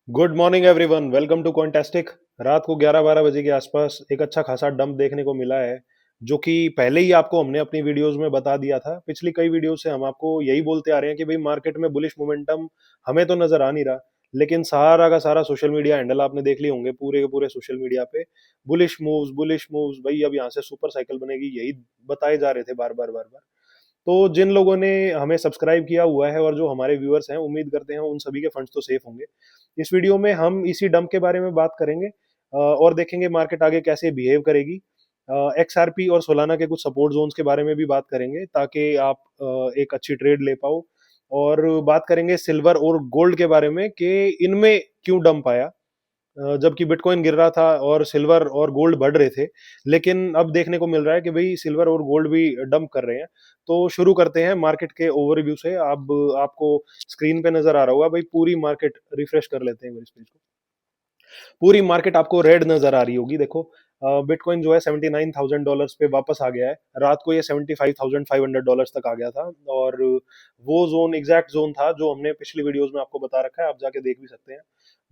Good morning everyone, welcome to contestic. रात को 11-12 बजे के आसपास एक अच्छा खासा डंप देखने को मिला है, जो कि पहले ही आपको हमने अपनी वीडियोस में बता दिया था। पिछली कई वीडियो से हम आपको यही बोलते आ रहे हैं कि भाई मार्केट में बुलिश मोमेंटम हमें तो नजर आ नहीं रहा, लेकिन सारा का सारा सोशल मीडिया हैंडल आपने देख लिए होंगे, पूरे के पूरे सोशल मीडिया पे बुलिश मूव्स भाई, अब यहाँ से सुपर साइकिल बनेगी, यही बताए जा रहे थे बार बार बार बार। तो जिन लोगों ने हमें सब्सक्राइब किया हुआ है और जो हमारे व्यूअर्स हैं, उम्मीद करते हैं उन सभी के फंड्स तो सेफ होंगे। इस वीडियो में हम इसी डंप के बारे में बात करेंगे और देखेंगे मार्केट आगे कैसे बिहेव करेगी। एक्सआरपी और सोलाना के कुछ सपोर्ट जोन्स के बारे में भी बात करेंगे, ताकि आप एक अच्छी ट्रेड ले पाओ। और बात करेंगे सिल्वर और गोल्ड के बारे में कि इनमें क्यों डंप आया, जबकि बिटकॉइन गिर रहा था और सिल्वर और गोल्ड बढ़ रहे थे। लेकिन अब देखने को मिल रहा है कि भाई सिल्वर और गोल्ड भी डंप कर रहे हैं। तो शुरू करते हैं मार्केट के ओवरव्यू से। अब आपको स्क्रीन पे नजर आ रहा होगा भाई, पूरी मार्केट रिफ्रेश कर लेते हैं इस पेज को। पूरी मार्केट आपको रेड नजर आ रही होगी। देखो, बिटकॉइन जो है $79,000 पे वापस आ गया है। रात को ये $75,500 तक आ गया था, और वो जोन एग्जैक्ट जोन था जो हमने पिछली वीडियोस में आपको बता रखा है, आप जाके देख भी सकते हैं।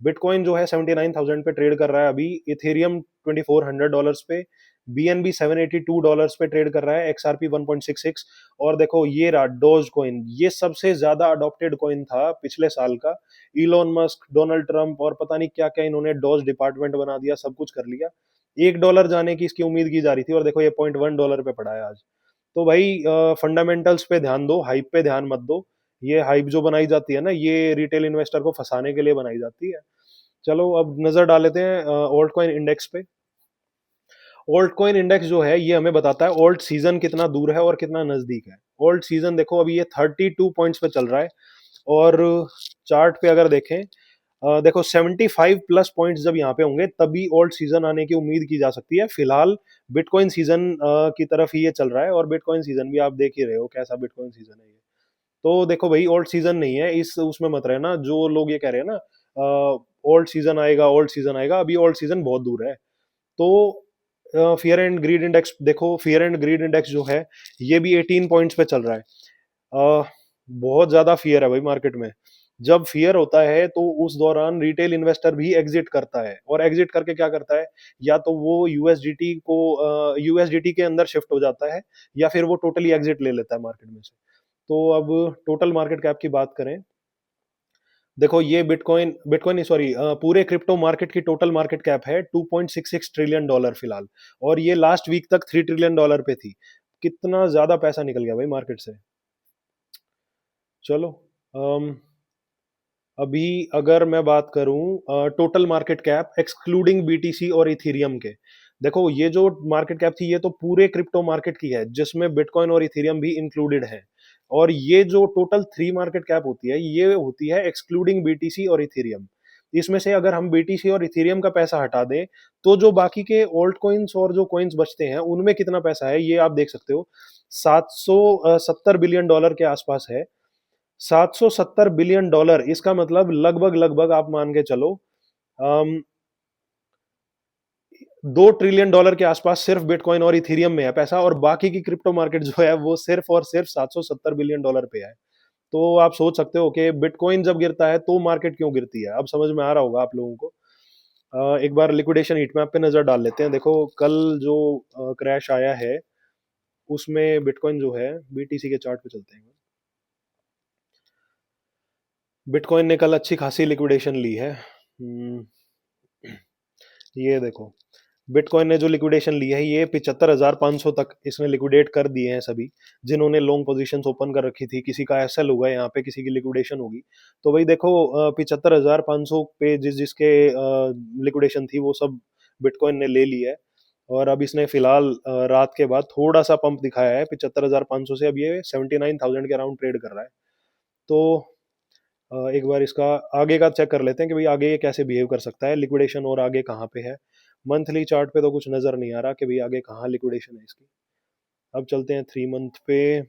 बिटकॉइन जो है 79,000 पे ट्रेड कर रहा है अभी। इथेरियम $2,400 पे, बीएनबी $782 पे ट्रेड कर रहा है, एक्सआरपी 1.66। और देखो ये रहा डोज कॉइन, ये सबसे ज्यादा अडॉप्टेड कॉइन था पिछले साल का। इलोन मस्क, डोनाल्ड ट्रंप और पता नहीं क्या क्या इन्होंने डॉज डिपार्टमेंट बना दिया, सब कुछ कर लिया। $1 जाने की इसकी उम्मीद की जा रही थी, और देखो ये $0.1 पे पड़ा है आज। तो भाई फंडामेंटल्स पे ध्यान दो, हाइप पे ध्यान मत दो। ये हाइप जो बनाई जाती है ना, ये रिटेल इन्वेस्टर को फंसाने के लिए बनाई जाती है। चलो अब नजर डाल लेते हैं ओल्ड कॉइन इंडेक्स पे। ओल्ड कॉइन इंडेक्स जो है ये हमें बताता है ओल्ड सीजन कितना दूर है और कितना नजदीक है। ओल्ड सीजन देखो अभी ये 32 पॉइंट्स पे चल रहा है। और चार्ट पे अगर देखें, देखो 75 प्लस पॉइंट्स जब यहाँ पे होंगे तभी ओल्ड सीजन आने की उम्मीद की जा सकती है। फिलहाल बिटकॉइन सीजन की तरफ ही ये चल रहा है, और बिटकॉइन सीजन भी आप देख ही रहे हो कैसा बिटकॉइन सीजन है ये। तो देखो भाई, ओल्ड सीजन नहीं है, इस उसमें मत रहना जो लोग ये कह रहे हैं ना, ओल्ड सीजन आएगा, ओल्ड सीजन आएगा। अभी ओल्ड सीजन बहुत दूर है। तो फियर एंड ग्रीड इंडेक्स देखो, फियर एंड ग्रीड इंडेक्स जो है ये भी 18 पॉइंट्स पे चल रहा है। अ, बहुत ज्यादा फियर है भाई मार्केट में। जब फियर होता है तो उस दौरान रिटेल इन्वेस्टर भी एग्जिट करता है, और एग्जिट करके क्या करता है, या तो वो यूएसडीटी के अंदर शिफ्ट हो जाता है, या फिर वो टोटली एग्जिट ले लेता है मार्केट में से। तो अब टोटल मार्केट कैप की बात करें, देखो ये बिटकॉइन बिटकॉइन सॉरी पूरे क्रिप्टो मार्केट की टोटल मार्केट कैप है $2.66 ट्रिलियन फिलहाल। और ये लास्ट वीक तक $3 ट्रिलियन पे थी। कितना ज्यादा पैसा निकल गया भाई मार्केट से। चलो, अम, अभी अगर मैं बात करूं total market cap excluding BTC और इथेरियम के, देखो ये जो मार्केट कैप थी ये तो पूरे क्रिप्टो मार्केट की है, जिसमें बिटकॉइन और इथेरियम भी इंक्लूडेड है। और ये जो टोटल थ्री मार्केट कैप होती है, ये होती है एक्सक्लूडिंग बीटीसी और इथेरियम। इसमें से अगर हम बीटीसी और इथेरियम का पैसा हटा दें, तो जो बाकी के ओल्ड कॉइन्स और जो कॉइन्स बचते हैं उनमें कितना पैसा है ये आप देख सकते हो। $770 बिलियन के आसपास है। $770 बिलियन, इसका मतलब लगभग लगभग आप मान के चलो, 2 ट्रिलियन डॉलर के आसपास सिर्फ बिटकॉइन और इथेरियम में है पैसा, और बाकी की क्रिप्टो मार्केट जो है वो सिर्फ और सिर्फ $770 बिलियन पे है। तो आप सोच सकते हो कि बिटकॉइन जब गिरता है तो मार्केट क्यों गिरती है। अब समझ में आ रहा होगा आप लोगों को। एक बार लिक्विडेशन हीट मैप पे नजर डाल लेते हैं। देखो कल जो क्रैश आया है, उसमें बिटकॉइन जो है, बीटीसी के चार्ट पे चलते हैं। बिटकॉइन ने कल अच्छी खासी लिक्विडेशन ली है। ये देखो, बिटकॉइन ने जो लिक्विडेशन ली है ये 75,500 तक इसने लिक्विडेट कर दिए हैं सभी, जिन्होंने लॉन्ग पोजीशंस ओपन कर रखी थी। किसी का एसएल होगा यहाँ पे, किसी की लिक्विडेशन होगी। तो भाई देखो, 75,500 पे जिस जिसके लिक्विडेशन थी वो सब बिटकॉइन ने ले ली है। और अब इसने फिलहाल रात के बाद थोड़ा सा पंप दिखाया है 75,500 से, अब ये 79,000 के अराउंड ट्रेड कर रहा है। तो एक बार इसका आगे का चेक कर लेते हैं कि भाई आगे ये कैसे बिहेव कर सकता है, लिक्विडेशन और आगे कहाँ पे है। मंथली चार्ट पे तो कुछ नजर नहीं आ रहा कि भाई आगे कहाँ लिक्विडेशन है इसकी। अब चलते हैं 3 मंथ पे।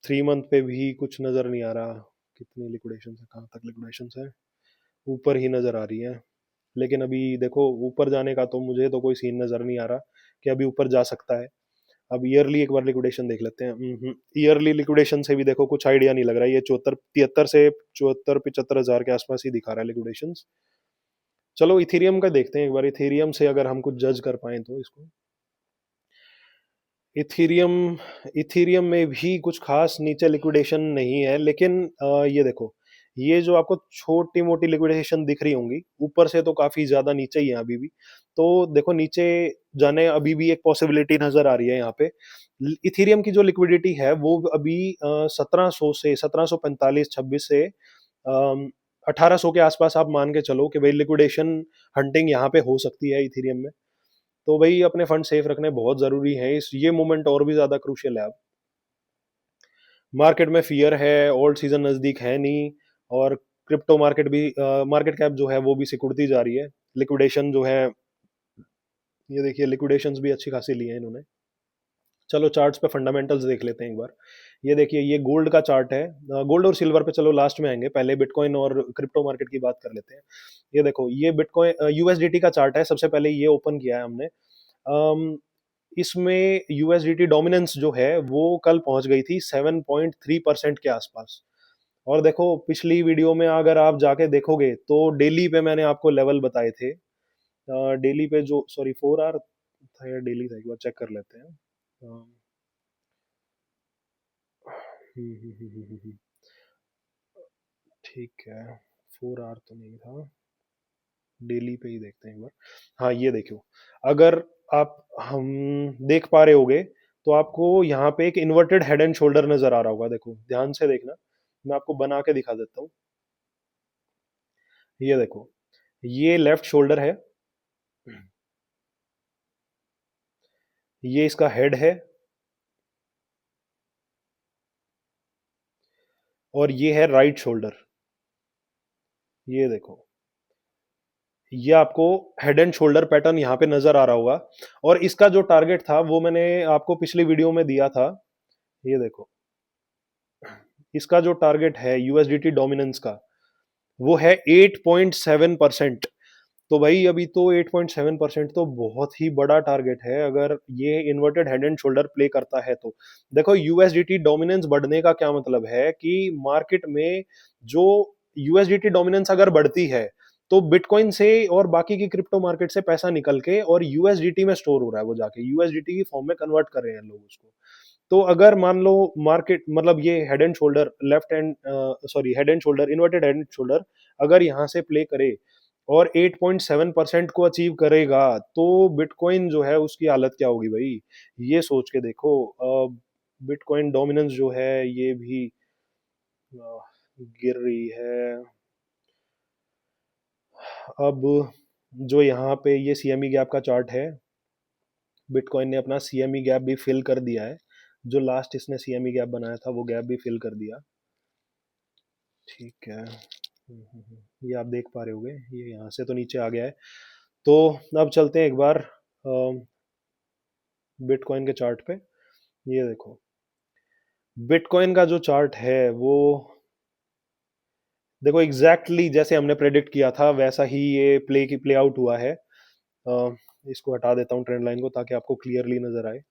3 मंथ पे भी कुछ नजर नहीं आ रहा, कितनी लिक्विडेशन है, कहाँ तक लिक्विडेशन है। ऊपर ही नजर आ रही है। लेकिन अभी देखो ऊपर जाने का तो मुझे तो कोई सीन नजर नहीं आ रहा कि अभी ऊपर जा सकता है। अब ईयरली एक बार लिक्विडेशन देख लेते हैं। ईयरली लिक्विडेशन से भी देखो कुछ आइडिया नहीं लग रहा है, ये 74 73 से 74 75 हजार के आसपास ही दिखा रहा है लिक्विडेशन। चलो इथेरियम का देखते हैं एक बार, इथेरियम से अगर हम कुछ जज कर पाए तो इसको। इथेरियम इथेरियम में भी कुछ खास नीचे लिक्विडेशन नहीं है, लेकिन ये देखो, ये जो आपको छोटी मोटी लिक्विडेशन दिख रही होंगी, ऊपर से तो काफी ज्यादा नीचे ही है अभी भी। तो देखो नीचे जाने अभी भी एक पॉसिबिलिटी नजर आ रही है यहाँ पे। इथेरियम की जो लिक्विडिटी है वो अभी 1700 से 1745 26 से 1800 के आसपास आप मान के चलो कि भाई लिक्विडेशन हंटिंग यहाँ पे हो सकती है इथेरियम में। तो भाई अपने फंड सेफ रखने बहुत जरूरी है, इस ये मोमेंट और भी ज्यादा क्रूशियल है अब। मार्केट में फियर है, ओल्ड सीजन नजदीक है नहीं, और क्रिप्टो मार्केट भी मार्केट कैप जो है वो भी सिकुड़ती जा रही है। लिक्विडेशन जो है, ये देखिए लिक्विडेशंस भी अच्छी खासी ली है इन्होंने। चलो चार्ट्स पे फंडामेंटल्स देख लेते हैं एक बार। ये देखिए ये गोल्ड का चार्ट है। गोल्ड और सिल्वर पे चलो लास्ट में आएंगे, पहले बिटकॉइन और क्रिप्टो मार्केट की बात कर लेते हैं। ये देखो ये बिटकॉइन यूएसडीटी का चार्ट है, सबसे पहले ये ओपन किया है हमने। इसमें यूएसडीटी डोमिनेंस जो है वो कल पहुंच गई थी 7.3% के आसपास। और देखो पिछली वीडियो में अगर आप जाके देखोगे तो डेली पे मैंने आपको लेवल बताए थे। डेली पे जो, सॉरी 4 आवर था या डेली था, एक बार चेक कर लेते हैं। ठीक है, 4 आवर तो नहीं था, डेली पे ही देखते हैं एक बार। हाँ ये देखो, अगर आप हम देख पा रहे होगे तो आपको यहाँ पे एक इन्वर्टेड हेड एंड शोल्डर नजर आ रहा होगा, देखो ध्यान से देखना, मैं आपको बना के दिखा देता हूँ। ये देखो, ये लेफ्ट शोल्डर है, ये इसका हेड है, और ये है राइट शोल्डर। ये देखो, ये आपको हेड एंड शोल्डर पैटर्न यहाँ पे नजर आ रहा होगा। और इसका जो टारगेट था वो मैंने आपको पिछली वीडियो में दिया था। ये देखो, इसका जो टारगेट है यूएसडीटी डोमिनेंस का वो है 8.7%। तो भाई अभी तो 8.7% तो बहुत ही बड़ा टारगेट है, अगर ये inverted head and shoulder play करता है तो। देखो यूएसडीटी डोमिनेंस बढ़ने का क्या मतलब है कि मार्केट में जो यूएसडीटी डोमिनेंस अगर बढ़ती है तो बिटकॉइन से और बाकी की क्रिप्टो मार्केट से पैसा निकल के और यूएसडीटी में स्टोर हो रहा है, वो जाके यूएसडीटी की फॉर्म में कन्वर्ट कर रहे हैं लोग उसको। तो अगर मान लो मार्केट मतलब ये head and shoulder left and sorry head and shoulder inverted head and shoulder अगर यहाँ से प्ले करे और 8.7% को अचीव करेगा तो बिटकॉइन जो है उसकी हालत क्या होगी भाई, ये सोच के देखो। बिटकॉइन डोमिनेंस जो है ये भी गिर रही है। अब जो यहाँ पे ये सीएमई गैप का चार्ट है, बिटकॉइन ने अपना सीएमई गैप भी फिल कर दिया है। जो लास्ट इसने सीएमई गैप बनाया था वो गैप भी फिल कर दिया। ठीक है, ये आप देख पा रहे होगे, ये यहाँ से तो नीचे आ गया है। तो अब चलते हैं एक बार बिटकॉइन के चार्ट पे। ये देखो, बिटकॉइन का जो चार्ट है वो देखो एग्जैक्टली exactly जैसे हमने प्रेडिक्ट किया था वैसा ही ये प्ले आउट हुआ है। इसको हटा देता हूँ ट्रेंड लाइन को ताकि आपको क्लियरली नजर आए।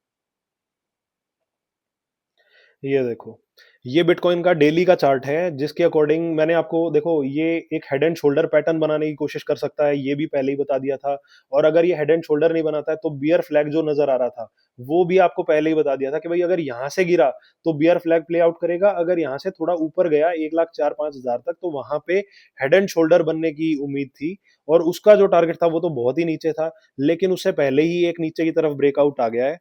ये देखो, ये बिटकॉइन का डेली का चार्ट है जिसके अकॉर्डिंग मैंने आपको देखो ये एक हेड एंड शोल्डर पैटर्न बनाने की कोशिश कर सकता है, ये भी पहले ही बता दिया था। और अगर ये हेड एंड शोल्डर नहीं बनाता है तो बियर फ्लैग जो नजर आ रहा था वो भी आपको पहले ही बता दिया था कि भाई अगर यहाँ से गिरा तो बियर फ्लैग प्ले आउट करेगा, अगर यहाँ से थोड़ा ऊपर गया 1,04,5,000 तक तो वहां पे हेड एंड शोल्डर बनने की उम्मीद थी। और उसका जो टारगेट था वो तो बहुत ही नीचे था, लेकिन उससे पहले ही एक नीचे की तरफ ब्रेकआउट आ गया है।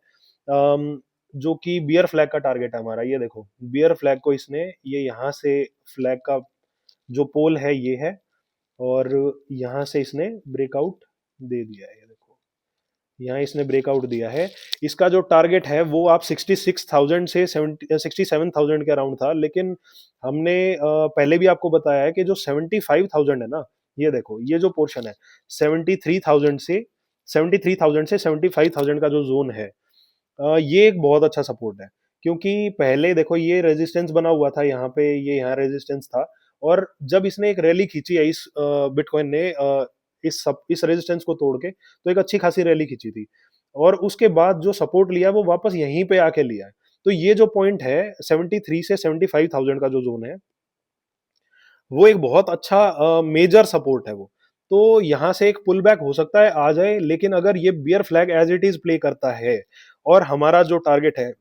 जो कि बियर फ्लैग का टारगेट है हमारा। ये देखो बियर फ्लैग को इसने, ये यहाँ से फ्लैग का जो पोल है ये है, और यहाँ से इसने ब्रेकआउट दे दिया है। ये देखो यहाँ इसने ब्रेकआउट दिया है। इसका जो टारगेट है वो आप 66,000 से 67,000 के अराउंड था, लेकिन हमने पहले भी आपको बताया है कि जो 75,000 है ना, ये देखो ये जो पोर्शन है 73,000 से 75,000 का जो जोन है, ये एक बहुत अच्छा सपोर्ट है। क्योंकि पहले देखो ये रेजिस्टेंस बना हुआ था यहाँ पे, ये यहाँ रेजिस्टेंस था, और जब इसने एक रैली खींची है इस बिटकॉइन ने इस रेजिस्टेंस को तोड़ के, तो एक अच्छी खासी रैली खींची थी। और उसके बाद जो सपोर्ट लिया वो वापस यहीं पे आके लिया है। तो ये जो पॉइंट है 73 से 75,000 का जो जोन है, वो एक बहुत अच्छा मेजर सपोर्ट है वो। तो यहाँ से एक पुल बैक हो सकता है आ जाए, लेकिन अगर ये bear flag as it is play करता है और हमारा जो टारगेट है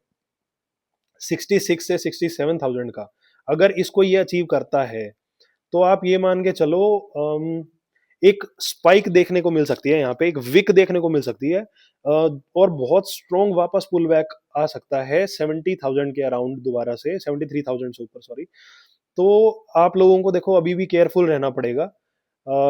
66 से 67,000 का, अगर इसको ये अचीव करता है, तो आप ये मान के चलो एक स्पाइक देखने को मिल सकती है, यहाँ पे एक विक देखने को मिल सकती है, और बहुत स्ट्रॉन्ग वापस पुल बैक आ सकता है 70,000 के अराउंड दोबारा से, 73,000 से ऊपर, सॉरी। तो आप लोगों को देखो अभी भी केयरफुल रहना पड़ेगा।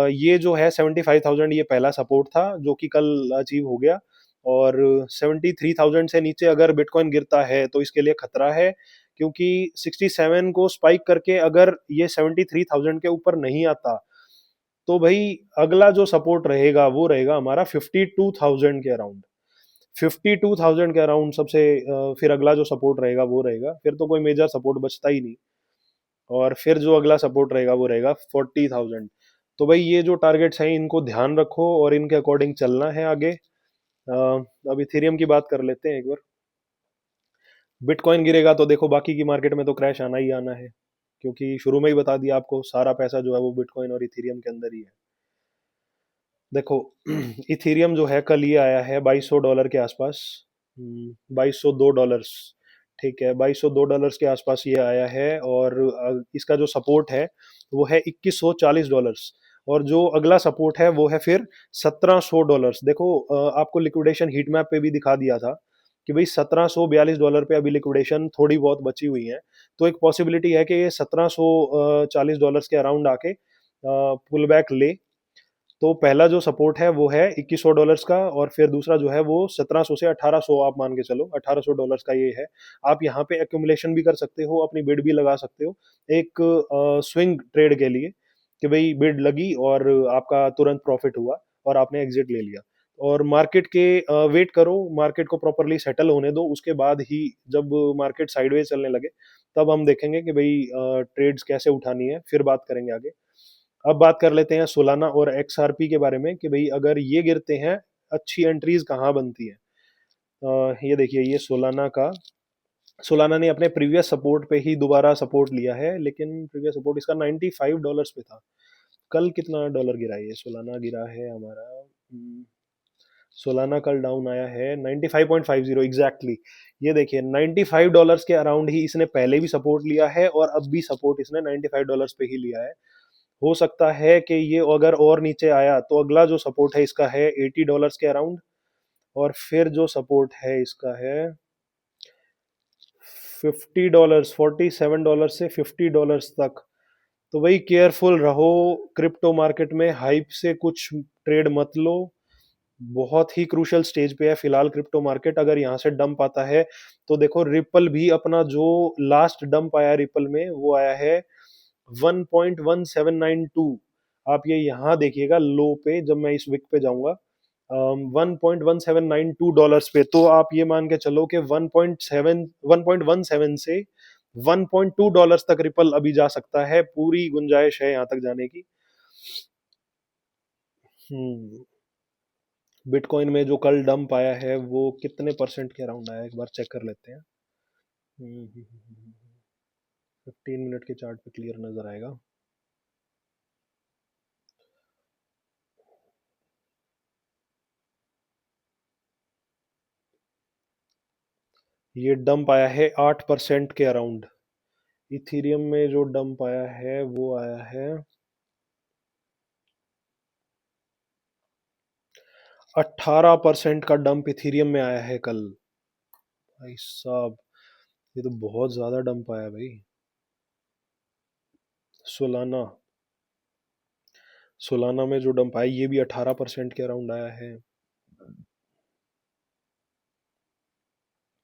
ये जो है 75,000 ये पहला सपोर्ट था जो कि कल अचीव हो गया, और 73,000 से नीचे अगर बिटकॉइन गिरता है तो इसके लिए खतरा है, क्योंकि 67 को स्पाइक करके अगर ये 73,000 के ऊपर नहीं आता, तो भाई अगला जो सपोर्ट रहेगा वो रहेगा हमारा 52,000 के अराउंड। 52,000 के अराउंड सबसे फिर अगला जो सपोर्ट रहेगा वो रहेगा, फिर तो कोई मेजर सपोर्ट बचता ही नहीं। और फिर जो अगला सपोर्ट रहेगा वो रहेगा 40,000। तो भाई ये जो टारगेट्स हैं इनको ध्यान रखो और इनके अकॉर्डिंग चलना है आगे। अब इथेरियम की बात कर लेते हैं एक बार। बिटकॉइन गिरेगा तो देखो बाकी की मार्केट में तो क्रैश आना ही आना है, क्योंकि शुरू में ही बता दिया आपको, सारा पैसा जो है वो बिटकॉइन और इथेरियम के अंदर ही है। देखो इथेरियम जो है कल ये आया है $2200 के आसपास, $2202। ठीक है, $2202 के आसपास ये आया है, और इसका जो सपोर्ट है वो है $2140। और जो अगला सपोर्ट है वो है फिर $1700। देखो आपको लिक्विडेशन हीट मैप पे भी दिखा दिया था कि भाई $1742 पे अभी लिक्विडेशन थोड़ी बहुत बची हुई है। तो एक पॉसिबिलिटी है कि ये $1740 के अराउंड आके पुल बैक ले। तो पहला जो सपोर्ट है वो है $2100 का, और फिर दूसरा जो है वो 1700 से 1800, आप मान के चलो $1800 का ये है। आप यहाँ पे एक्यूमुलेशन भी कर सकते हो, अपनी बिड भी लगा सकते हो एक स्विंग ट्रेड के लिए, कि भाई बिड लगी और आपका तुरंत प्रॉफिट हुआ और आपने एग्जिट ले लिया। और मार्केट के वेट करो, मार्केट को प्रॉपरली सेटल होने दो, उसके बाद ही जब मार्केट साइडवेज चलने लगे तब हम देखेंगे कि भाई ट्रेड्स कैसे उठानी है, फिर बात करेंगे आगे। अब बात कर लेते हैं सोलाना और एक्सआरपी के बारे में, कि भाई अगर ये गिरते हैं अच्छी एंट्रीज कहाँ बनती है। ये देखिए, ये सोलाना ने अपने प्रीवियस सपोर्ट पे ही दोबारा सपोर्ट लिया है, लेकिन प्रीवियस सपोर्ट इसका $95 पे था। कल कितना डॉलर गिरा है ये सोलाना? गिरा है हमारा, सोलाना कल डाउन आया है 95.50 एग्जैक्टली। ये देखिए $95 के अराउंड ही इसने पहले भी सपोर्ट लिया है, और अब भी सपोर्ट इसने $95 पे ही लिया है। हो सकता है कि ये अगर और नीचे आया तो अगला जो सपोर्ट है इसका है $80 के अराउंड, और फिर जो सपोर्ट है इसका है $50, $47 से $50 तक। तो भाई केयरफुल रहो, क्रिप्टो मार्केट में हाइप से कुछ ट्रेड मत लो। बहुत ही क्रूशियल स्टेज पे है फिलहाल क्रिप्टो मार्केट। अगर यहाँ से डंप आता है तो देखो रिपल भी अपना जो लास्ट डंप आया रिपल में वो आया है 1.1792। आप ये यहाँ देखिएगा लो पे, जब मैं इस विक पे जाऊंगा 1.1792 पे, तो आप ये मान के चलो कि 1.17 से $1.2 तक रिपल अभी जा सकता है, पूरी गुंजाइश है यहाँ तक जाने की। हम्म बिटकॉइन में जो कल डंप आया है वो कितने परसेंट के अराउंड आया है, एक बार चेक कर लेते हैं। 15 मिनट के चार्ट पे क्लियर नजर आएगा। ये डंप आया है 8% के अराउंड। इथीरियम में जो डंप आया है वो आया है 18% का डंप इथीरियम में आया है कल। भाई साहब, ये तो बहुत ज्यादा डंप आया भाई। सोलाना सोलाना में जो डंप आया ये भी 18% के अराउंड आया है।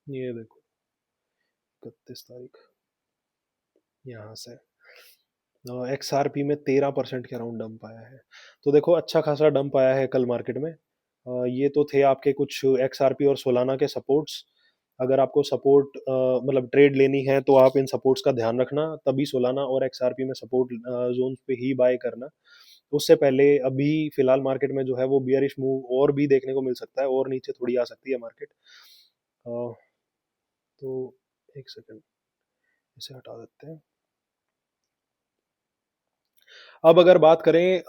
ये देखो 31 तारीख, यहाँ से XRP में 13% के अराउंड डंप आया है। तो देखो अच्छा खासा डंप आया है कल मार्केट में। ये तो थे आपके कुछ XRP और सोलाना के सपोर्ट्स। अगर आपको सपोर्ट मतलब ट्रेड लेनी है तो आप इन सपोर्ट्स का ध्यान रखना, तभी सोलाना और XRP में सपोर्ट जोन पे ही बाय करना। उससे पहले अभी फिलहाल मार्केट में जो है वो बियरिश मूव और भी देखने को मिल सकता है, और नीचे थोड़ी आ सकती है मार्केट। तो एक सेकंड, इसे हटा देते हैं। अब अगर बात करें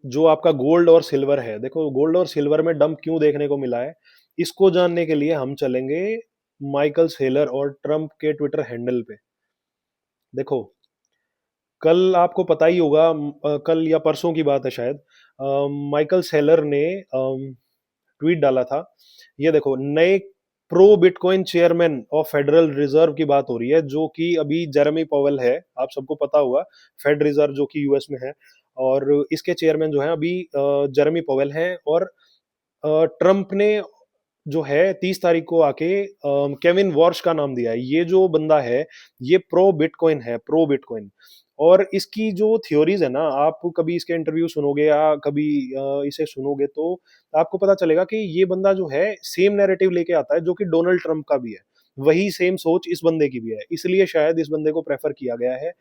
जो आपका गोल्ड और सिल्वर है, देखो गोल्ड और सिल्वर में डंप क्यों देखने को मिला है, इसको जानने के लिए हम चलेंगे माइकल सेलर और ट्रम्प के ट्विटर हैंडल पे। देखो, कल आपको पता ही होगा, कल या परसों की बात है शायद, माइकल सेलर ने ट्वीट डाला था। ये देखो, नए pro bitcoin chairman of federal reserve की बात हो रही है, जो कि अभी जेरेमी पॉवेल है, आप सबको पता होगा, फेड रिजर्व जो कि यूएस में है। और इसके चेयरमैन जो है अभी जेरेमी पॉवेल है। और ट्रम्प ने जो है 30 तारीख को आके केविन वॉर्श का नाम दिया है। ये जो बंदा है, ये प्रो बिटकॉइन है, प्रो बिटकॉइन। और इसकी जो थ्योरीज है ना, आप कभी इसके इंटरव्यू सुनोगे या कभी इसे सुनोगे तो आपको पता चलेगा कि ये बंदा जो है सेम नैरेटिव लेके आता है जो कि डोनाल्ड ट्रंप का भी है। वही सेम सोच इस बंदे की भी है, इसलिए शायद इस बंदे को प्रेफर किया गया है।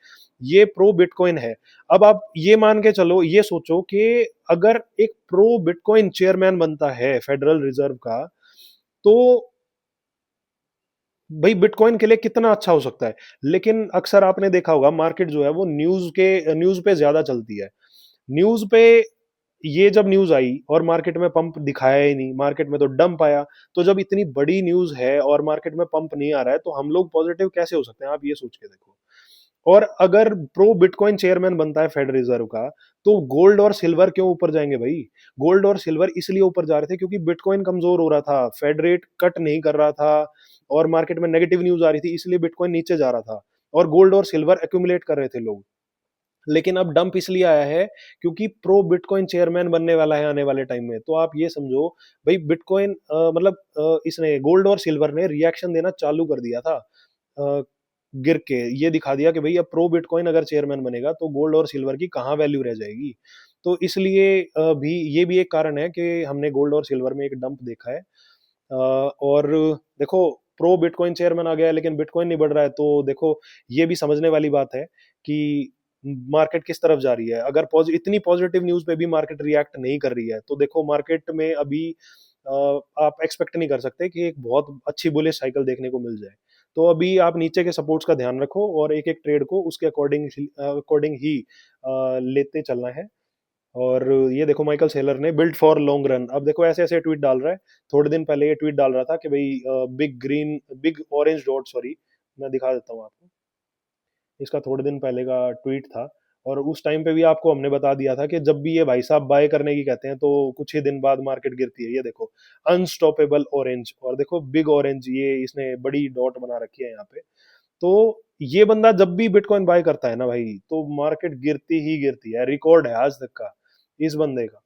ये प्रो बिटकॉइन है। अब आप ये मान के चलो, ये सोचो कि अगर एक प्रो बिटकॉइन चेयरमैन बनता है फेडरल रिजर्व का, तो भाई बिटकॉइन के लिए कितना अच्छा हो सकता है। लेकिन अक्सर आपने देखा होगा, मार्केट जो है वो न्यूज पे ज्यादा चलती है। न्यूज पे ये जब न्यूज आई और मार्केट में पंप दिखाया ही नहीं, मार्केट में तो डंप आया। तो जब इतनी बड़ी न्यूज है और मार्केट में पंप नहीं आ रहा है, तो हम लोग पॉजिटिव कैसे हो सकते हैं, आप ये सोच के देखो। और अगर प्रो बिटकॉइन चेयरमैन बनता है फेड रिजर्व का, तो गोल्ड और सिल्वर क्यों ऊपर जाएंगे भाई? गोल्ड और सिल्वर इसलिए ऊपर जा रहे थे क्योंकि बिटकॉइन कमजोर हो रहा था, फेड रेट कट नहीं कर रहा था, और मार्केट में नेगेटिव न्यूज आ रही थी, इसलिए बिटकॉइन नीचे जा रहा था। और गोल्ड और सिल्वर एक्यूमुलेट कर रहे थे लोग। लेकिन अब डंप इसलिए आया है क्योंकि प्रो बिटकॉइन चेयरमैन बनने वाला है आने वाले टाइम में। तो आप ये समझो भाई, बिटकॉइन मतलब इसने गोल्ड और सिल्वर ने रिएक्शन देना चालू कर दिया था। अ, गिर के ये दिखा दिया कि भाई अब प्रो बिटकॉइन अगर चेयरमैन बनेगा तो गोल्ड और सिल्वर की कहाँ वैल्यू रह जाएगी। तो इसलिए भी ये भी एक कारण है कि हमने गोल्ड और सिल्वर में एक डंप देखा है। और देखो, प्रो बिटकॉइन चेयरमैन आ गया है लेकिन बिटकॉइन नहीं बढ़ रहा है, तो देखो ये भी समझने वाली बात है कि मार्केट किस तरफ जा रही है। अगर इतनी पॉजिटिव न्यूज पे भी मार्केट रिएक्ट नहीं कर रही है, तो देखो मार्केट में अभी आप एक्सपेक्ट नहीं कर सकते कि एक बहुत अच्छी बुलिश साइकिल देखने को मिल जाए। तो अभी आप नीचे के सपोर्ट्स का ध्यान रखो और एक एक ट्रेड को उसके अकॉर्डिंग अकॉर्डिंग ही लेते चलना है। और ये देखो, माइकल सेलर ने बिल्ड फॉर लॉन्ग रन, अब देखो ऐसे ऐसे ट्वीट डाल रहा है। थोड़े दिन पहले ये ट्वीट डाल रहा था कि भाई बिग ऑरेंज डॉट, सॉरी मैं दिखा देता हूँ आपको, इसका थोड़े दिन पहले का ट्वीट था। और उस टाइम पे भी आपको हमने बता दिया था कि जब भी ये भाई साहब बाय करने की कहते हैं तो कुछ ही दिन बाद मार्केट गिरती है। ये देखो, अनस्टॉपेबल ऑरेंज, और देखो बिग ऑरेंज, ये इसने बड़ी डॉट बना रखी है यहाँ पे। तो ये बंदा जब भी बिटकॉइन बाय करता है ना भाई, तो मार्केट गिरती ही गिरती है, रिकॉर्ड है आज तक का इस बंदे का।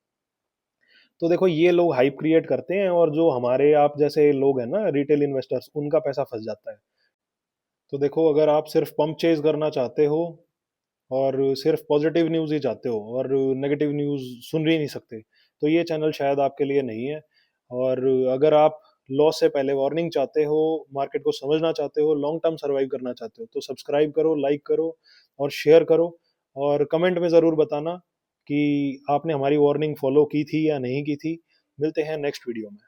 तो देखो, ये लोग हाइप क्रिएट करते हैं और जो हमारे आप जैसे लोग हैं ना, रिटेल इन्वेस्टर्स, उनका पैसा फंस जाता है। तो देखो, अगर आप सिर्फ पंप चेज करना चाहते हो और सिर्फ पॉजिटिव न्यूज़ ही चाहते हो और नेगेटिव न्यूज़ सुन ही नहीं सकते, तो ये चैनल शायद आपके लिए नहीं है। और अगर आप लॉस से पहले वार्निंग चाहते हो, मार्केट को समझना चाहते हो, लॉन्ग टर्म सर्वाइव करना चाहते हो, तो सब्सक्राइब करो, लाइक करो और शेयर करो। और कमेंट में ज़रूर बताना कि आपने हमारी वार्निंग फॉलो की थी या नहीं की थी। मिलते हैं नेक्स्ट वीडियो में।